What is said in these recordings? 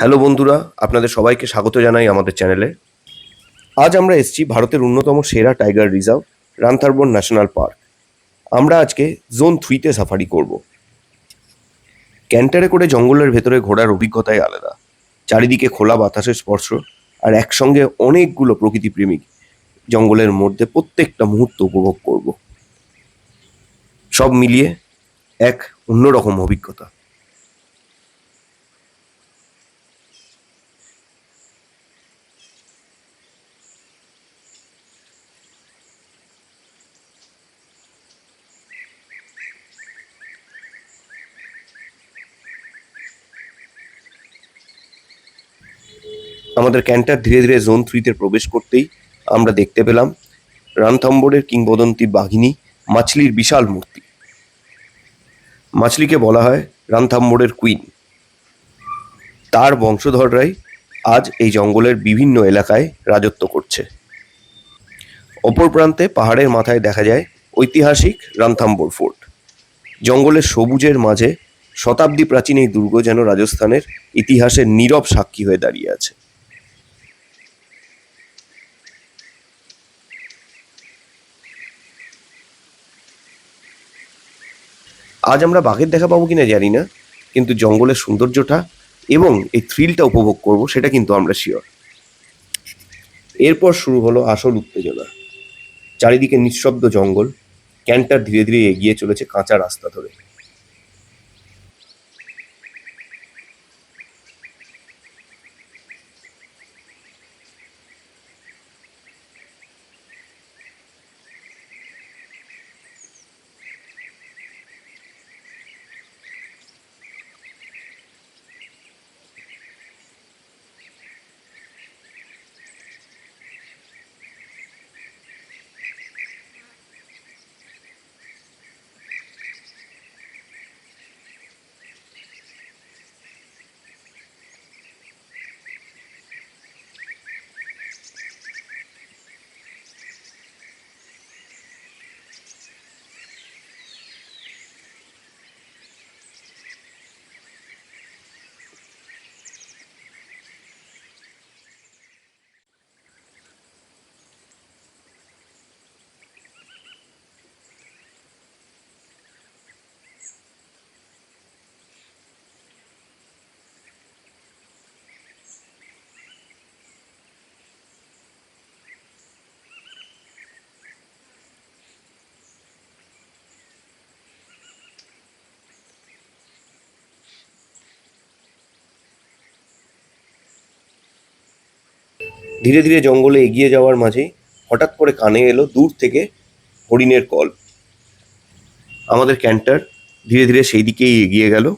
Hello বন্ধুরা, আপনাদের সবাইকে স্বাগত জানাই আমাদের চ্যানেলে। আজ আমরা এসেছি ভারতের অন্যতম সেরা টাইগার রিজার্ভ রামথারবন ন্যাশনাল পার্ক। আমরা আজকে জোন 3-তে সাফারি করব। ক্যান্টারে করে জঙ্গলের ভেতরে ঘোরার অভিজ্ঞতাই আলাদা। চারিদিকে খোলা বাতাসের স্পর্শ আর একসঙ্গে অনেকগুলো প্রকৃতি প্রেমিক জঙ্গলের মধ্যে প্রত্যেকটা মুহূর্ত উপভোগ করব। সব মিলিয়ে এক অন্যরকম অভিজ্ঞতা। আমাদের ক্যান্টার ধীরে ধীরে জোন 3-তে প্রবেশ করতেই আমরা দেখতে পেলাম রণথম্বরের কিংবদন্তি বাঘিনী মাছলির বিশাল মূর্তি। মাছলিকে বলা হয় রণথম্বরের কুইন। তার বংশধররাই আজ এই জঙ্গলের বিভিন্ন এলাকায় রাজত্ব করছে। অপর প্রান্তে পাহাড়ের মাথায় দেখা যায় ঐতিহাসিক রণথম্বর ফোর্ট। জঙ্গলের সবুজের মাঝে শতাব্দী প্রাচীন এই দুর্গ যেন রাজস্থানের ইতিহাসের নীরব সাক্ষী হয়ে দাঁড়িয়ে আছে। আজ আমরা বাঘের দেখা পাবো কিনা জানি না, কিন্তু জঙ্গলের সৌন্দর্যটা এবং এই থ্রিলটা উপভোগ করব সেটা কিন্তু আমরা শিওর। এরপর শুরু হলো আসল উত্তেজনা। চারিদিকে নিঃশব্দ জঙ্গল, ক্যান্টার ধীরে ধীরে এগিয়ে চলেছে কাঁচা রাস্তা ধরে। ধীরে ধীরে জঙ্গলে এগিয়ে যাওয়ার মাঝে হঠাৎ করে কানে এলো দূর থেকে হরিণের কল। আমাদের ক্যান্টার ধীরে ধীরে সেই দিকেই এগিয়ে গেল।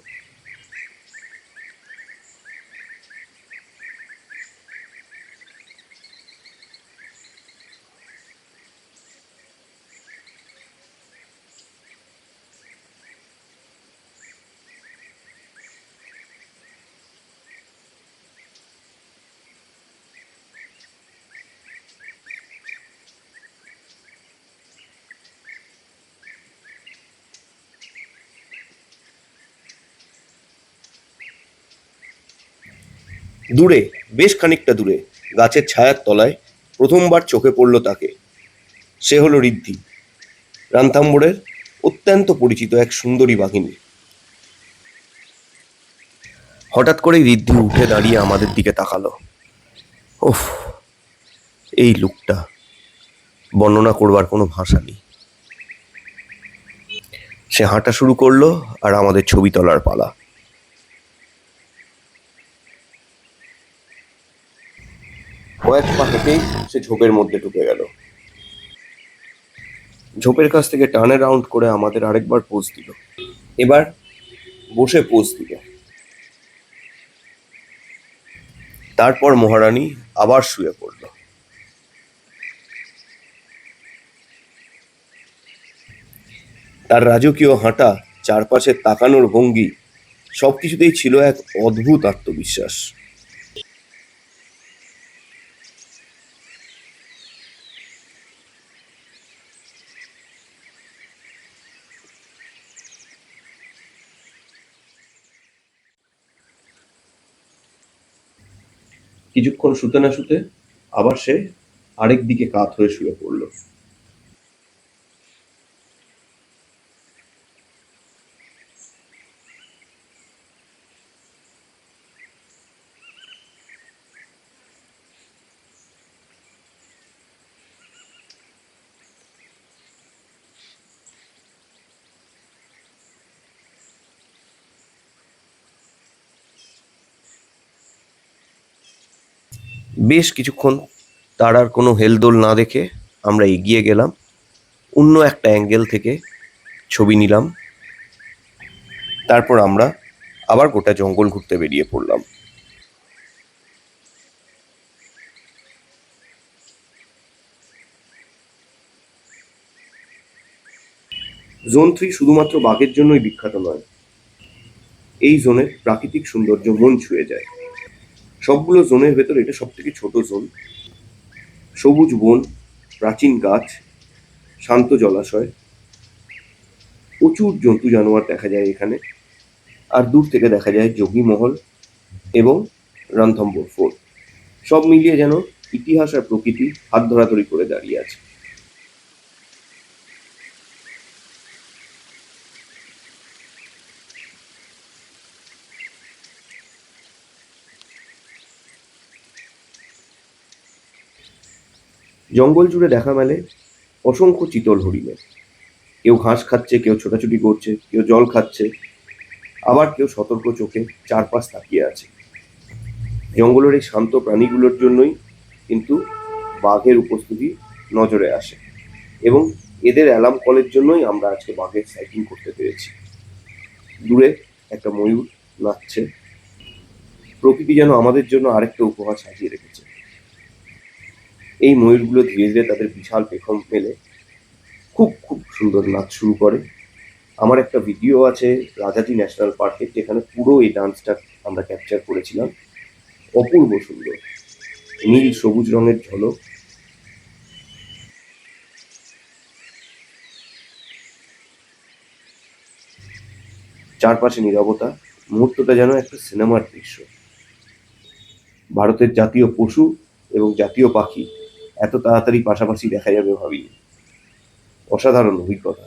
দূরে, বেশ খানিকটা দূরে, গাছের ছায়ার তলায় প্রথমবার চোখে পড়ল তাকে। সে হলো ঋদ্ধি, রানথাম্বরের অত্যন্ত পরিচিত এক সুন্দরী বাঘিনী। হঠাৎ করেই ঋদ্ধি উঠে দাঁড়িয়ে আমাদের দিকে তাকালো। ওফ, এই লুকটা বর্ণনা করবার কোনো ভাষা নেই। সে হাঁটা শুরু করলো আর আমাদের ছবি তোলার পালা। কয়েক পা হেঁটেই সে ঝোপের মধ্যে ঢুকে গেল। ঝোপের কাছ থেকে টার্ন অ্যারাউন্ড করে আমাদের আরেকবার পোজ দিল। এবার বসে পোজ দিল। তারপর মহারানী আবার শুয়ে পড়ল। তার রাজকীয় হাঁটা, চারপাশে তাকানোর ভঙ্গি, সবকিছুতেই ছিল এক অদ্ভুত আত্মবিশ্বাস। কিছুক্ষণ শুতে না শুতে আবার সে আরেক দিকে কাত হয়ে শুয়ে পড়ল। বেশ কিছুক্ষণ তার আর কোনো হেলদোল না দেখে আমরা এগিয়ে গেলাম, অন্য একটা অ্যাঙ্গেল থেকে ছবি নিলাম। তারপর আমরা আবার গোটা জঙ্গল ঘুরতে বেরিয়ে পড়লাম। জোন 3 শুধুমাত্র বাঘের জন্যই বিখ্যাত নয়, এই জোনের প্রাকৃতিক সৌন্দর্য মন ছুঁয়ে যায়। সবগুলো জোনের ভেতর এটা সব থেকে ছোট জোন। সবুজ বন, প্রাচীন গাছ, শান্ত জলাশয়, প্রচুর জন্তু জানোয়ার দেখা যায় এখানে। আর দূর থেকে দেখা যায় যোগী মহল এবং রণথম্বোর ফোর্ট। সব মিলিয়ে যেন ইতিহাস আর প্রকৃতি হাত ধরাধরি করে দাঁড়িয়ে আছে। জঙ্গল জুড়ে দেখা মেলে অসংখ্য চিতল হরিণের। কেউ ঘাস খাচ্ছে, কেউ ছোটাছুটি করছে, কেউ জল খাচ্ছে, আবার কেউ সতর্ক চোখে চারপাশ তাকিয়ে আছে। জঙ্গলের এই শান্ত প্রাণীগুলোর জন্যই কিন্তু বাঘের উপস্থিতি নজরে আসে, এবং এদের অ্যালার্ম কলের জন্যই আমরা আজকে বাঘের সাইটিং করতে পেরেছি। দূরে একটা ময়ূর নাচছে। প্রকৃতি যেন আমাদের জন্য আরেকটা উপহার সাজিয়ে রেখেছে। এই ময়ূরগুলো ধীরে ধীরে তাদের বিশাল পেখম মেলে খুব খুব সুন্দর নাচ শুরু করে। আমার একটা ভিডিও আছে রাজাজি ন্যাশনাল পার্কে, যেখানে পুরো এই ডান্সটা আমরা ক্যাপচার করেছিলাম। অপূর্ব সুন্দর নীল সবুজ রঙের ঝলক। চারপাশে নীরবতা, মুহূর্তটা যেন একটা সিনেমার দৃশ্য। ভারতের জাতীয় পশু এবং জাতীয় পাখি এত তাড়াতাড়ি পাশাপাশি দেখা যাবে ভাবিনি। অসাধারণ অভিজ্ঞতা।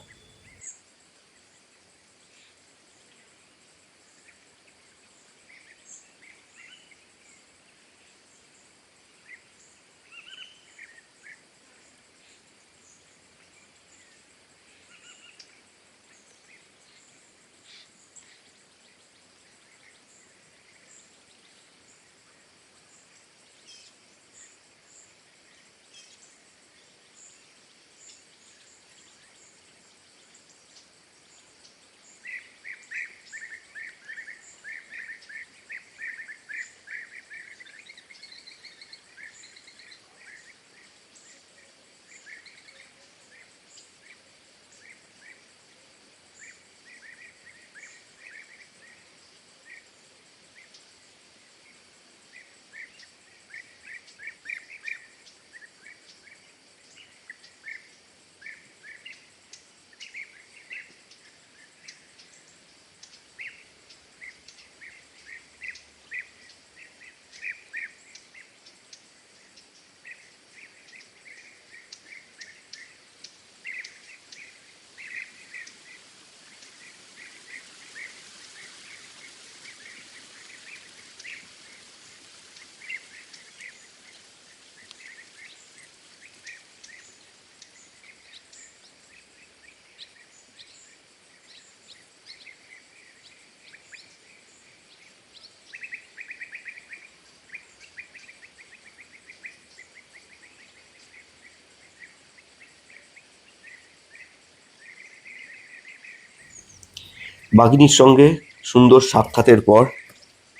বাঘিনীর সঙ্গে সুন্দর সাক্ষাতের পর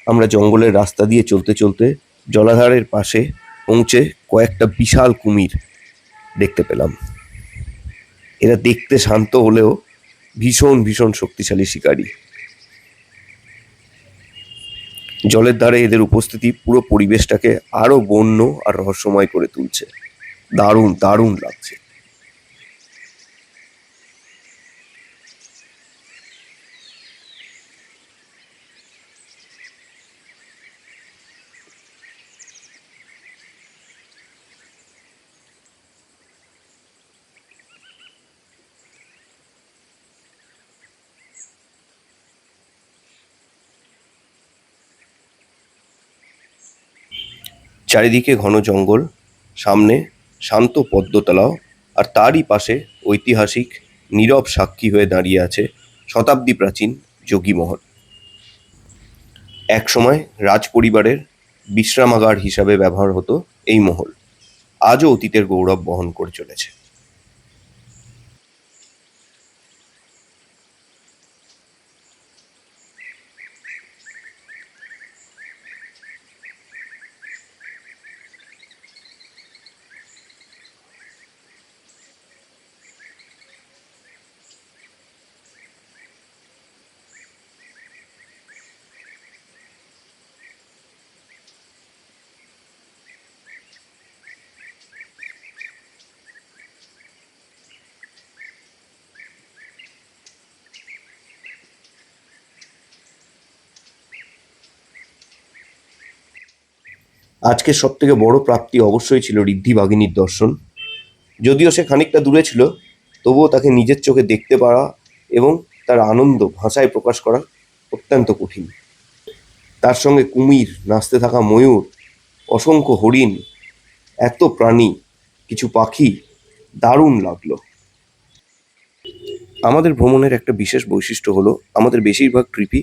আমরা জঙ্গলের রাস্তা দিয়ে চলতে চলতে জলাধারের পাশে পৌঁছে কয়েকটা বিশাল কুমির দেখতে পেলাম। এরা দেখতে শান্ত হলেও ভীষণ ভীষণ শক্তিশালী শিকারী। জলের ধারে এদের উপস্থিতি পুরো পরিবেশটাকে আরো বন্য আর রহস্যময় করে তুলছে। দারুণ দারুণ লাগছে। চারিদিকে ঘন জঙ্গল, সামনে শান্ত পদ্মতলাও, আর তারই পাশে ঐতিহাসিক নীরব সাক্ষী হয়ে দাঁড়িয়ে আছে শতাব্দী প্রাচীন যোগীমহল। একসময় রাজপরিবারের বিশ্রামাগার হিসাবে ব্যবহার হতো এই মহল, আজও অতীতের গৌরব বহন করে চলেছে। আজকের সব থেকে বড় প্রাপ্তি অবশ্যই ছিল ঋদ্ধি বাঘিনীর দর্শন। যদিও সে খানিকটা দূরে ছিল, তবুও তাকে নিজের চোখে দেখতে পারা এবং তার আনন্দ ভাষায় প্রকাশ করা অত্যন্ত কঠিন। তার সঙ্গে কুমির, নাচতে থাকা ময়ূর, অসংখ্য হরিণ, এত প্রাণী, কিছু পাখি, দারুণ লাগলো। আমাদের ভ্রমণের একটা বিশেষ বৈশিষ্ট্য হলো আমাদের বেশিরভাগ ট্রিপই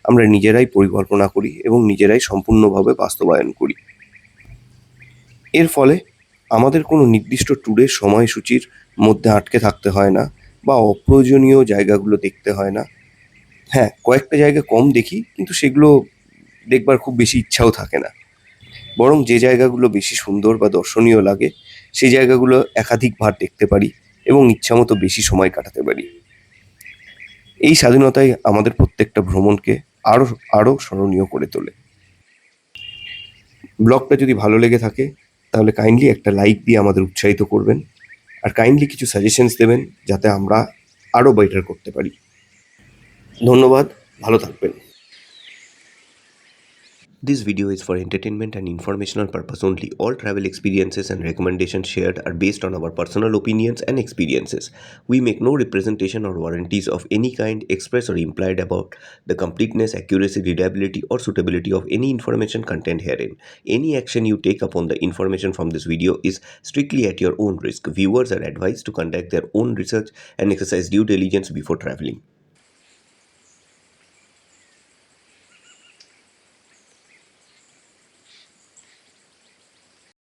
আমরা নিজেরাই পরিকল্পনা করি এবং নিজেরাই সম্পূর্ণভাবে বাস্তবায়ন করি। এর ফলে আমাদের কোনো নির্দিষ্ট ট্যুরের সময়সূচির মধ্যে আটকে থাকতে হয় না বা অপ্রয়োজনীয় জায়গাগুলো দেখতে হয় না। হ্যাঁ, কয়েকটা জায়গা কম দেখি, কিন্তু সেগুলো দেখবার খুব বেশি ইচ্ছাও থাকে না। বরং যে জায়গাগুলো বেশি সুন্দর বা দর্শনীয় লাগে সেই জায়গাগুলো একাধিকবার দেখতে পারি এবং ইচ্ছামতো বেশি সময় কাটাতে পারি। এই স্বাধীনতাই আমাদের প্রত্যেকটা ভ্রমণকে আরও আরও স্মরণীয় করে তোলে। ব্লগটা যদি ভালো লেগে থাকে তাহলে কাইন্ডলি একটা লাইক দিয়ে আমাদের উৎসাহিত করবেন, আর কাইন্ডলি কিছু সাজেশনস দেবেন যাতে আমরা আরও বেটার করতে পারি। ধন্যবাদ, ভালো থাকবেন। This video is for entertainment and informational purpose only. All travel experiences and recommendations shared are based on our personal opinions and experiences. We make no representation or warranties of any kind expressed or implied about the completeness, accuracy, reliability or suitability of any information contained herein. Any action you take upon the information from this video is strictly at your own risk. Viewers are advised to conduct their own research and exercise due diligence before traveling.